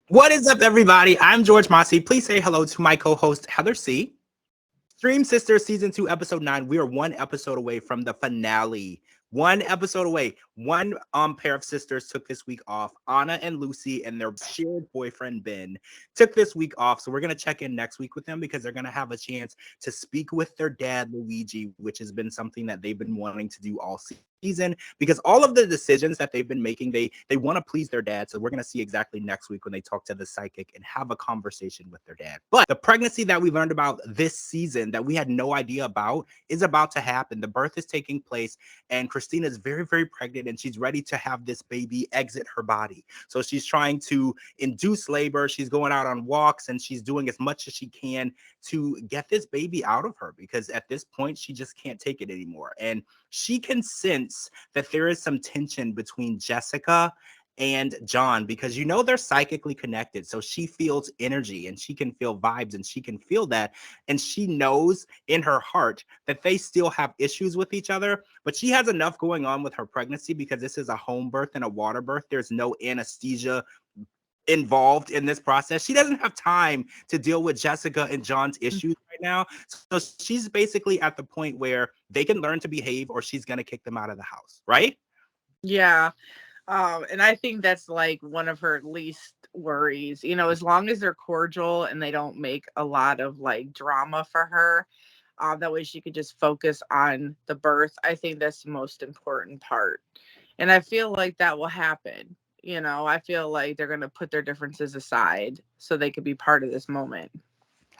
What is up, everybody? I'm George Mossey. Please say hello to my co-host, Heather C. Extreme Sisters Season 2, Episode 9. We are one episode away from the finale. One episode away. One pair of sisters took this week off. Anna and Lucy and their shared boyfriend, Ben, took this week off. So we're going to check in next week with them because they're going to have a chance to speak with their dad, Luigi, which has been something that they've been wanting to do all season, because all of the decisions that they've been making, they want to please their dad. So we're going to see exactly next week when they talk to the psychic and have a conversation with their dad. But the pregnancy that we learned about this season that we had no idea about is about to happen. The birth is taking place, and Christina is very, very pregnant, and she's ready to have this baby exit her body. So she's trying to induce labor. She's going out on walks, and she's doing as much as she can to get this baby out of her, because at this point she just can't take it anymore. And she can sense that there is some tension between Jessica and John, because they're psychically connected. So she feels energy and she can feel vibes and she can feel that. And she knows in her heart that they still have issues with each other, but she has enough going on with her pregnancy because this is a home birth and a water birth. There's no anesthesia involved in this process. She doesn't have time to deal with Jessica and John's issues right now. So she's basically at the point where they can learn to behave or she's going to kick them out of the house, right? Yeah. And I think that's like one of her least worries, as long as they're cordial and they don't make a lot of like drama for her. That way she could just focus on the birth. I think that's the most important part. And I feel like that will happen. I feel like they're going to put their differences aside so they could be part of this moment.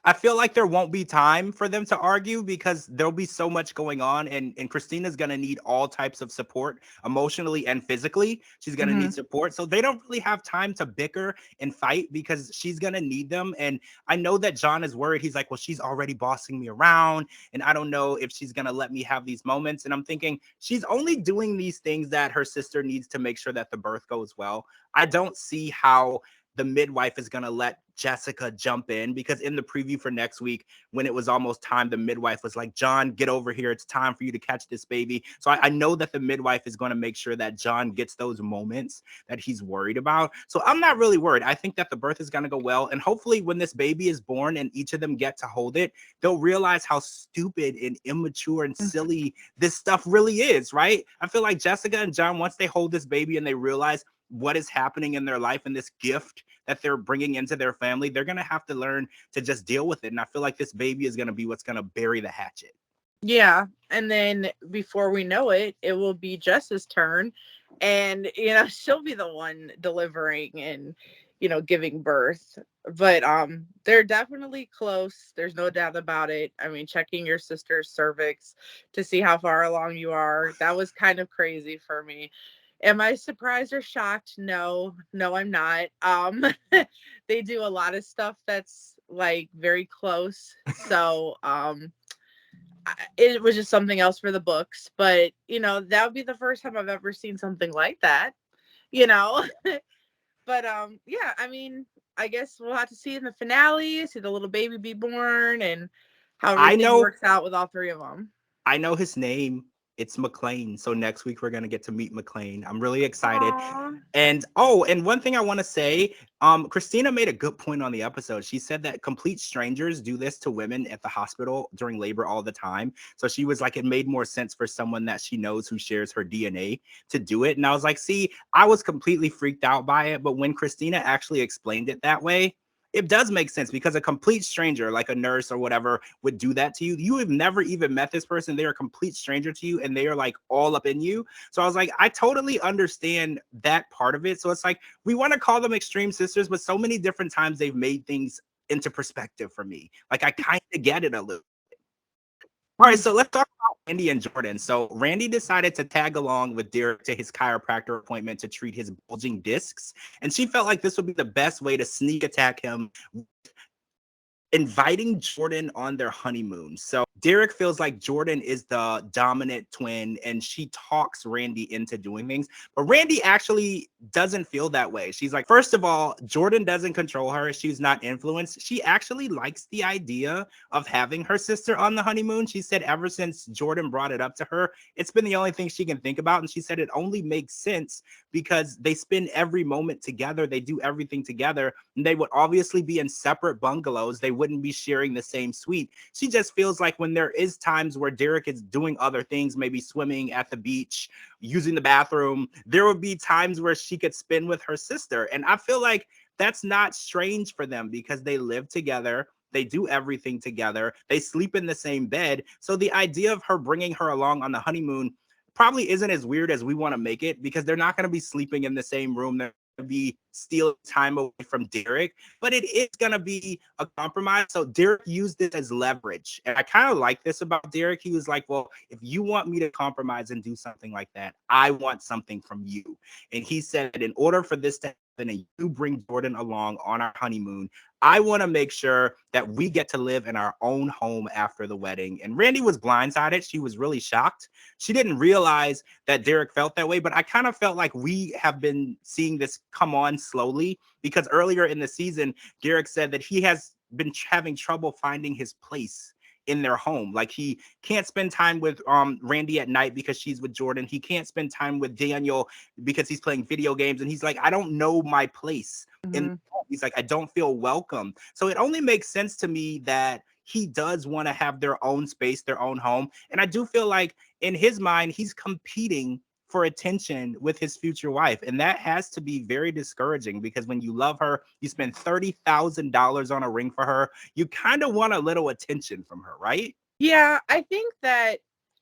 I feel like there won't be time for them to argue because there'll be so much going on, and Christina's going to need all types of support emotionally and physically. She's going to need support. So they don't really have time to bicker and fight because she's going to need them. And I know that John is worried. He's like, well, she's already bossing me around, and I don't know if she's going to let me have these moments. And I'm thinking she's only doing these things that her sister needs to make sure that the birth goes well. I don't see how the midwife is going to let Jessica jump in, because in the preview for next week, when it was almost time, the midwife was like, John, get over here. It's time for you to catch this baby. So I know that the midwife is going to make sure that John gets those moments that he's worried about. So I'm not really worried. I think that the birth is going to go well. And hopefully when this baby is born and each of them get to hold it, they'll realize how stupid and immature and silly this stuff really is, right? I feel like Jessica and John, once they hold this baby and they realize what is happening in their life and this gift that they're bringing into their family, they're going to have to learn to just deal with it. And I feel like this baby is going to be what's going to bury the hatchet. Yeah. And then before we know it, it will be Jess's turn. And, she'll be the one delivering and, giving birth. But they're definitely close. There's no doubt about it. I mean, checking your sister's cervix to see how far along you are, that was kind of crazy for me. Am I surprised or shocked? No, I'm not. They do a lot of stuff that's like very close. So, it was just something else for the books, but that would be the first time I've ever seen something like that, but yeah, I mean, I guess we'll have to see in the finale, see the little baby be born and how everything works out with all three of them. I know his name. It's McLean. So next week we're gonna get to meet McLean. I'm really excited. Aww. And and one thing I want to say, Christina made a good point on the episode. She said that complete strangers do this to women at the hospital during labor all the time. So she was like, it made more sense for someone that she knows who shares her DNA to do it. And I was like, see, I was completely freaked out by it. But when Christina actually explained it that way, it does make sense, because a complete stranger, like a nurse or whatever, would do that to you. You have never even met this person. They're a complete stranger to you and they are like all up in you. So I was like, I totally understand that part of it. So it's like, we want to call them extreme sisters, but so many different times they've made things into perspective for me. Like, I kind of get it a little. All right, so let's talk about Randy and Jordan. So Randy decided to tag along with Derek to his chiropractor appointment to treat his bulging discs. And she felt like this would be the best way to sneak attack him, inviting Jordan on their honeymoon. So Derek feels like Jordan is the dominant twin and she talks Randy into doing things. But Randy actually doesn't feel that way. She's like, first of all, Jordan doesn't control her. She's not influenced. She actually likes the idea of having her sister on the honeymoon. She said ever since Jordan brought it up to her, it's been the only thing she can think about. And she said it only makes sense because they spend every moment together. They do everything together. And they would obviously be in separate bungalows. They wouldn't be sharing the same suite. She just feels like when there is times where Derek is doing other things, maybe swimming at the beach, using the bathroom, there would be times where she could spend with her sister. And I feel like that's not strange for them because they live together. They do everything together. They sleep in the same bed. So the idea of her bringing her along on the honeymoon probably isn't as weird as we want to make it, because they're not going to be sleeping in the same room. They're going to be stealing time away from Derek, but it is going to be a compromise. So Derek used it as leverage. And I kind of like this about Derek. He was like, well, if you want me to compromise and do something like that, I want something from you. And he said, in order for this to happen and you bring Jordan along on our honeymoon, I want to make sure that we get to live in our own home after the wedding. And Randy was blindsided. She was really shocked. She didn't realize that Derek felt that way, but I kind of felt like we have been seeing this come on slowly, because earlier in the season, Derek said that he has been having trouble finding his place in their home. Like, he can't spend time with Randy at night because she's with Jordan. He can't spend time with Daniel because he's playing video games. And he's like, I don't know my place in. He's like, I don't feel welcome. So it only makes sense to me that he does want to have their own space, their own home. And I do feel like in his mind, he's competing for attention with his future wife. And that has to be very discouraging, because when you love her, you spend $30,000 on a ring for her. You kind of want a little attention from her, right? Yeah, I think that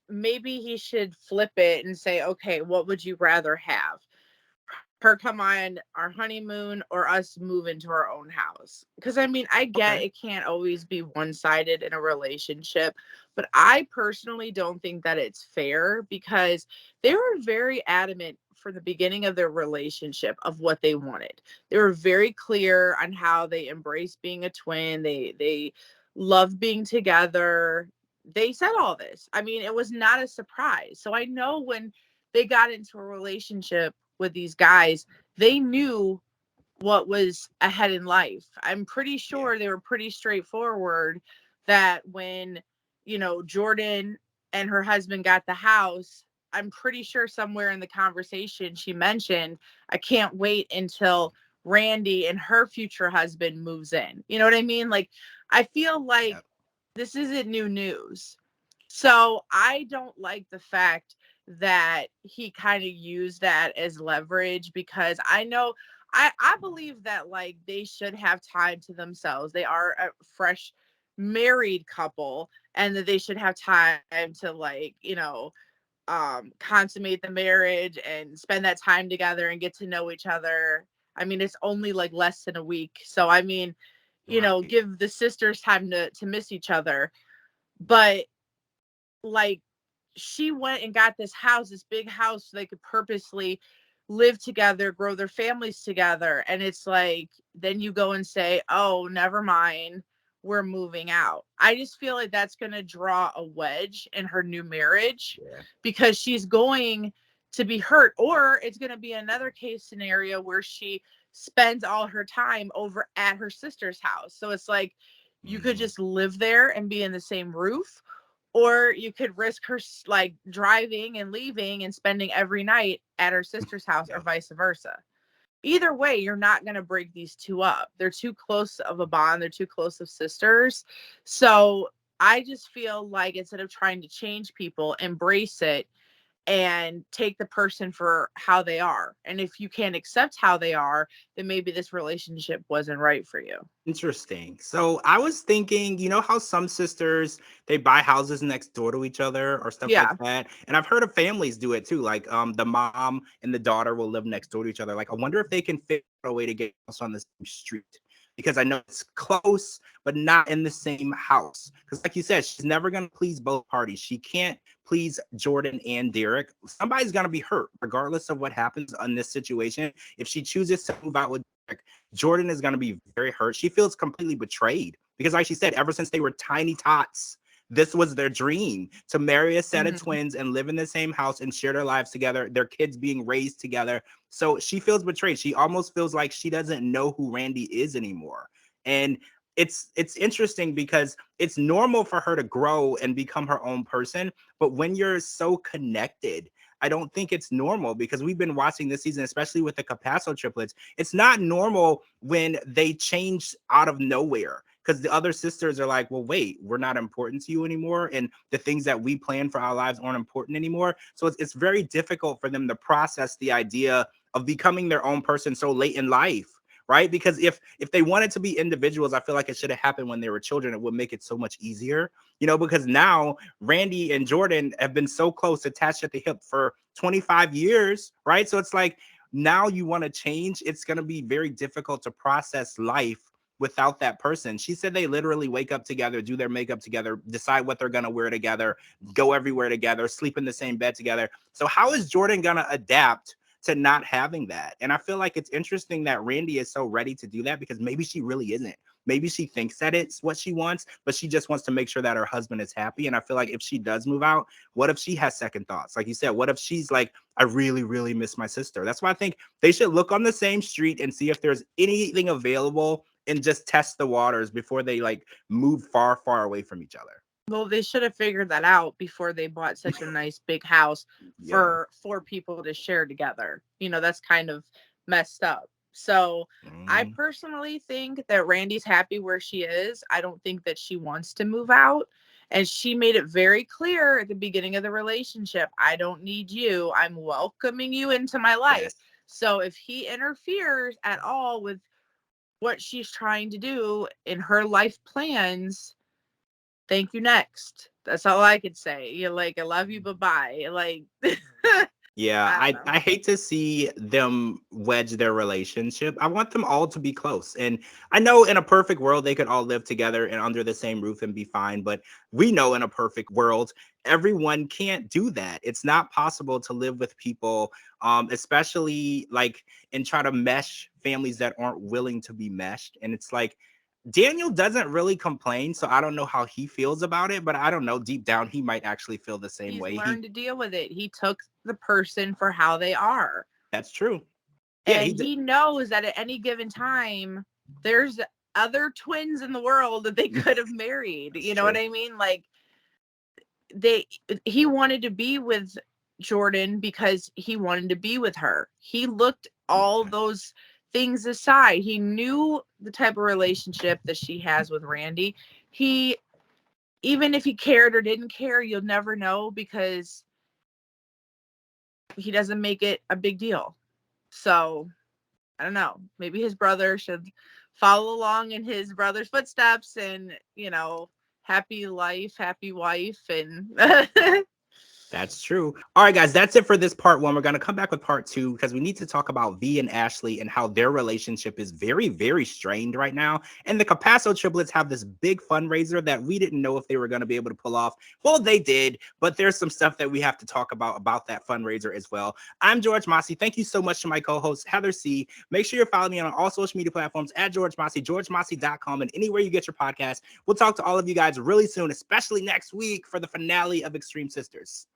maybe he should flip it and say, okay, what would you rather have? Her come on our honeymoon or us move into our own house? Because I mean, I get it can't always be one-sided in a relationship, but I personally don't think that it's fair, because they were very adamant from the beginning of their relationship of what they wanted. They were very clear on how they embraced being a twin. They love being together. They said all this. I mean, it was not a surprise. So I know when they got into a relationship with these guys, they knew what was ahead in life. I'm pretty sure they were pretty straightforward that when, Jordan and her husband got the house, I'm pretty sure somewhere in the conversation she mentioned, I can't wait until Randy and her future husband moves in. You know what I mean? Like, I feel like this isn't new news. So I don't like the fact that he kind of used that as leverage, because I know I believe that, like, they should have time to themselves. They are a fresh married couple, and that they should have time to, like, consummate the marriage and spend that time together and get to know each other. I mean, it's only like less than a week. So I mean, give the sisters time to miss each other. But, like, she went and got this house, this big house, so they could purposely live together, grow their families together. And it's like, then you go and say, oh, never mind, we're moving out. I just feel like that's going to draw a wedge in her new marriage, because she's going to be hurt. Or it's going to be another case scenario where she spends all her time over at her sister's house. So it's like, you could just live there and be in the same roof, or you could risk her, like, driving and leaving and spending every night at her sister's house, or vice versa. Either way, you're not going to break these two up. They're too close of a bond. They're too close of sisters. So I just feel like, instead of trying to change people, embrace it and take the person for how they are. And if you can't accept how they are, then maybe this relationship wasn't right for you. Interesting. So I was thinking, you know how some sisters, they buy houses next door to each other or stuff like that? And I've heard of families do it too. Like the mom and the daughter will live next door to each other. Like, I wonder if they can figure out a way to get us on the same street. Because I know it's close, but not in the same house. Because like you said, she's never going to please both parties. She can't please Jordan and Derek. Somebody's going to be hurt, regardless of what happens in this situation. If she chooses to move out with Derek, Jordan is going to be very hurt. She feels completely betrayed, because like she said, ever since they were tiny tots, this was their dream, to marry a set of twins and live in the same house and share their lives together, their kids being raised together. So she feels betrayed. She almost feels like she doesn't know who Randy is anymore. And it's interesting because it's normal for her to grow and become her own person, but when you're so connected, I don't think it's normal, because we've been watching this season, especially with the Capasso triplets. It's not normal when they change out of nowhere, because the other sisters are like, well, wait, we're not important to you anymore, and the things that we plan for our lives aren't important anymore. So it's very difficult for them to process the idea of becoming their own person so late in life, right? Because if they wanted to be individuals, I feel like it should have happened when they were children. It would make it so much easier, because now Randy and Jordan have been so close, attached at the hip for 25 years, right? So it's like, now you want to change, it's going to be very difficult to process life without that person. She said they literally wake up together, do their makeup together, decide what they're going to wear together, go everywhere together, sleep in the same bed together. So how is Jordan going to adapt to not having that? And I feel like it's interesting that Randy is so ready to do that, because maybe she really isn't. Maybe she thinks that it's what she wants, but she just wants to make sure that her husband is happy. And I feel like if she does move out, what if she has second thoughts? Like you said, what if she's like, I really, really miss my sister? That's why I think they should look on the same street and see if there's anything available and just test the waters before they like move far, far away from each other. Well, they should have figured that out before they bought such a nice big house for 4 people to share together. That's kind of messed up. So I personally think that Randy's happy where she is. I don't think that she wants to move out. And she made it very clear at the beginning of the relationship, I don't need you. I'm welcoming you into my life. Yes. So if he interferes at all with what she's trying to do in her life plans, thank you, next. That's all I could say. You're like, I love you, bye-bye. Like, Yeah, I don't know. I hate to see them wedge their relationship. I want them all to be close. And I know in a perfect world, they could all live together and under the same roof and be fine. But we know in a perfect world, everyone can't do that. It's not possible to live with people, especially like, and try to mesh families that aren't willing to be meshed. And it's like, Daniel doesn't really complain, so I don't know how he feels about it, but I don't know. Deep down, he might actually feel the same He's way. learned to deal with it. He took the person for how they are. That's true. Yeah, and he knows that at any given time, there's other twins in the world that they could have married. You know what I mean? Like, he wanted to be with Jordan because he wanted to be with her. He looked all those things aside. He knew the type of relationship that she has with Randy. Even if he cared or didn't care, you'll never know, because he doesn't make it a big deal. So I don't know. Maybe his brother should follow along in his brother's footsteps and, happy life, happy wife. And That's true. All right, guys, that's it for this part 1. We're going to come back with part 2 because we need to talk about V and Ashley and how their relationship is very, very strained right now. And the Capasso triplets have this big fundraiser that we didn't know if they were going to be able to pull off. Well, they did, but there's some stuff that we have to talk about that fundraiser as well. I'm George Mossey. Thank you so much to my co-host, Heather C. Make sure you're following me on all social media platforms at George Mossey, georgemossey.com, and anywhere you get your podcast. We'll talk to all of you guys really soon, especially next week for the finale of Extreme Sisters.